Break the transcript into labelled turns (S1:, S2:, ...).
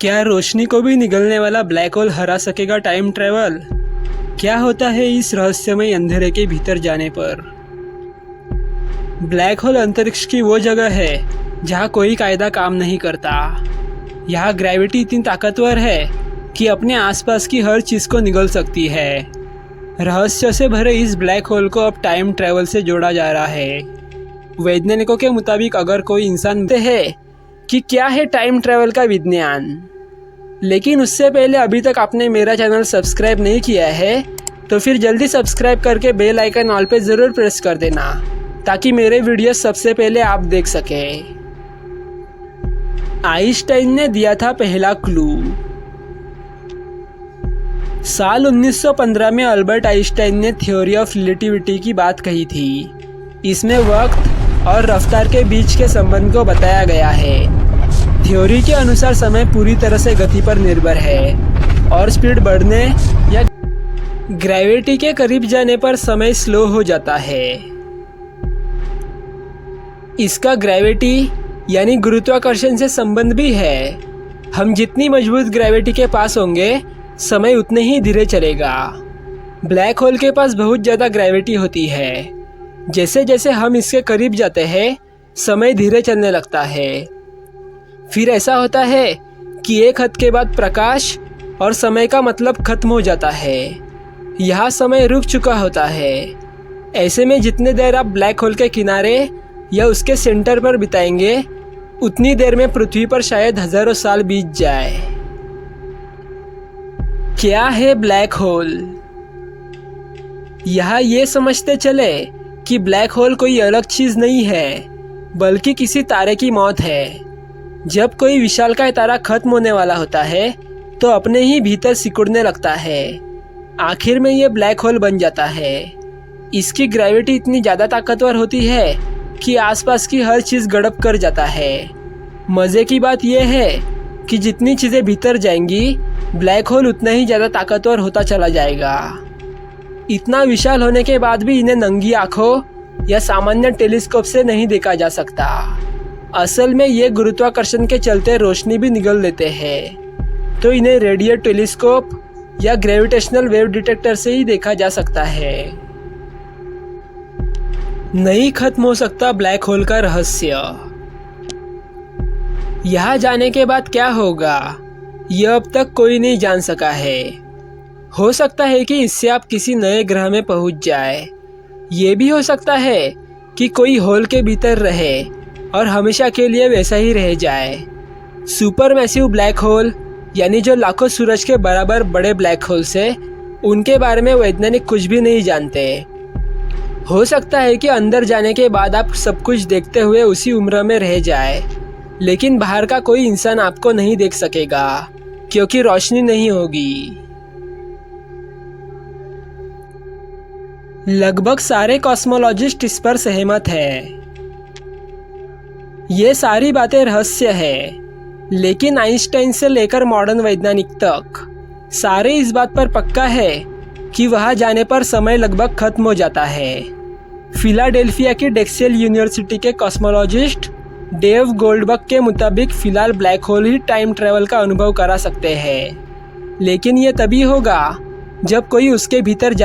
S1: क्या रोशनी को भी निगलने वाला ब्लैक होल हरा सकेगा टाइम ट्रेवल? क्या होता है इस रहस्यमय अंधेरे के भीतर जाने पर? ब्लैक होल अंतरिक्ष की वो जगह है जहाँ कोई कायदा काम नहीं करता। यहाँ ग्रेविटी इतनी ताकतवर है कि अपने आसपास की हर चीज़ को निगल सकती है। रहस्य से भरे इस ब्लैक होल को अब टाइम ट्रेवल से जोड़ा जा रहा है। वैज्ञानिकों के मुताबिक अगर कोई इंसान है कि क्या है टाइम ट्रैवल का विज्ञान। लेकिन उससे पहले अभी तक आपने मेरा चैनल सब्सक्राइब नहीं किया है तो फिर जल्दी सब्सक्राइब करके बेल आइकन ऑल पे ज़रूर प्रेस कर देना ताकि मेरे वीडियो सबसे पहले आप देख सकें। आइंस्टाइन ने दिया था पहला क्लू। साल 1915 में अल्बर्ट आइंस्टाइन ने थ्योरी ऑफ रिलेटिविटी की बात कही थी। इसमें वक्त और रफ्तार के बीच के संबंध को बताया गया है। थ्योरी के अनुसार समय पूरी तरह से गति पर निर्भर है और स्पीड बढ़ने या ग्रेविटी के करीब जाने पर समय स्लो हो जाता है। इसका ग्रेविटी यानी गुरुत्वाकर्षण से संबंध भी है। हम जितनी मजबूत ग्रेविटी के पास होंगे समय उतने ही धीरे चलेगा। ब्लैक होल के पास बहुत ज़्यादा ग्रेविटी होती है। जैसे जैसे हम इसके करीब जाते हैं समय धीरे चलने लगता है। फिर ऐसा होता है कि एक हद के बाद प्रकाश और समय का मतलब खत्म हो जाता है। यहाँ समय रुक चुका होता है। ऐसे में जितने देर आप ब्लैक होल के किनारे या उसके सेंटर पर बिताएंगे उतनी देर में पृथ्वी पर शायद हजारों साल बीत जाए। क्या है ब्लैक होल? यहाँ ये समझते चले कि ब्लैक होल कोई अलग चीज़ नहीं है बल्कि किसी तारे की मौत है। जब कोई विशालकाय तारा खत्म होने वाला होता है तो अपने ही भीतर सिकुड़ने लगता है। आखिर में ये ब्लैक होल बन जाता है। इसकी ग्रेविटी इतनी ज़्यादा ताकतवर होती है कि आसपास की हर चीज़ गड़प कर जाता है। मज़े की बात यह है कि जितनी चीज़ें भीतर जाएंगी ब्लैक होल उतना ही ज़्यादा ताकतवर होता चला जाएगा। इतना विशाल होने के बाद भी इन्हें नंगी आँखों या सामान्य टेलीस्कोप से नहीं देखा जा सकता। असल में ये गुरुत्वाकर्षण के चलते रोशनी भी निगल लेते हैं, तो इन्हें रेडियो टेलीस्कोप या ग्रेविटेशनल वेव डिटेक्टर से ही देखा जा सकता है। नहीं खत्म हो सकता ब्लैक होल का रहस्य। यहाँ जाने के बाद क्या होगा यह अब तक कोई नहीं जान सका है। हो सकता है कि इससे आप किसी नए ग्रह में पहुंच जाए। ये भी हो सकता है कि कोई होल के भीतर रहे और हमेशा के लिए वैसा ही रह जाए। सुपर मैसिव ब्लैक होल यानी जो लाखों सूरज के बराबर बड़े ब्लैक होल्स है उनके बारे में वैज्ञानिक कुछ भी नहीं जानते। हो सकता है कि अंदर जाने के बाद आप सब कुछ देखते हुए उसी उम्र में रह जाए, लेकिन बाहर का कोई इंसान आपको नहीं देख सकेगा क्योंकि रोशनी नहीं होगी। लगभग सारे कॉस्मोलॉजिस्ट इस पर सहमत हैं। ये सारी बातें रहस्य है, लेकिन आइंस्टाइन से लेकर मॉडर्न वैज्ञानिक तक सारे इस बात पर पक्का है कि वहां जाने पर समय लगभग खत्म हो जाता है। फिलाडेल्फिया की डेक्सेल यूनिवर्सिटी के कॉस्मोलॉजिस्ट डेव गोल्डबर्ग के मुताबिक फिलहाल ब्लैक होल ही टाइम ट्रैवल का अनुभव करा सकते हैं, लेकिन ये तभी होगा जब कोई उसके भीतर